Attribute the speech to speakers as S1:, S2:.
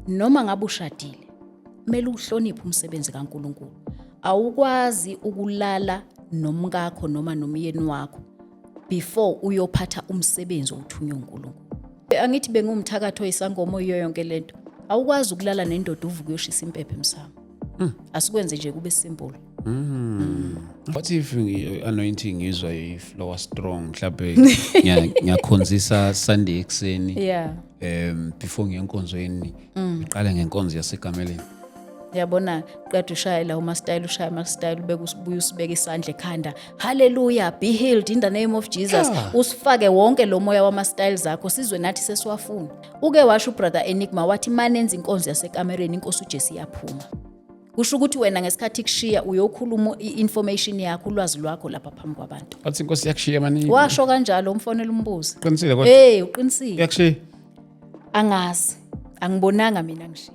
S1: noma ngabe ushadile kumele uhloniphe umsebenzi kaNkuluNkulu. Awukwazi ukulala nomkakho noma nomyeni wakho before uyophatha umsebenzi othunywe uNkulunkulu. Angithi bengumthakatho oyisangoma oyiyo yonke lento. Awukwazi ukulala nendoda uvuke uyoshisa impepho emsamo. Asikwenze nje kube simple.
S2: What if anointing izwa iflow strong mhlawumbe ngiyakhonzisa Sunday ekseni before ngiyenkonzweni ngiqala ngenkonzo yaseGameleni.
S1: Yabona qeda ushayela umastyle ushaya amastyle buye usibeke isandla ekhanda. Hallelujah, be healed in the name of Jesus. Usifake wonke lo moya wama-style zakho sizwe nathi sesiwafuna. Uke washo ubrother Enigma wathi manenza inkonzo yasekamereni inkosi uJesu iyaphuma. Kusho ukuthi wena ngesikhathi kushiya uyokhuluma i-information yakho ulwazi lwakho lapha phambi kwabantu.
S2: Wathi inkosi yakushiya manje.
S1: Washo kanjalo umfonela umbuzo.
S2: Uqinisile kodwa?
S1: Uqinisile.
S2: Yakushiya.
S1: Angazi. Angibonanga mina ngishiya.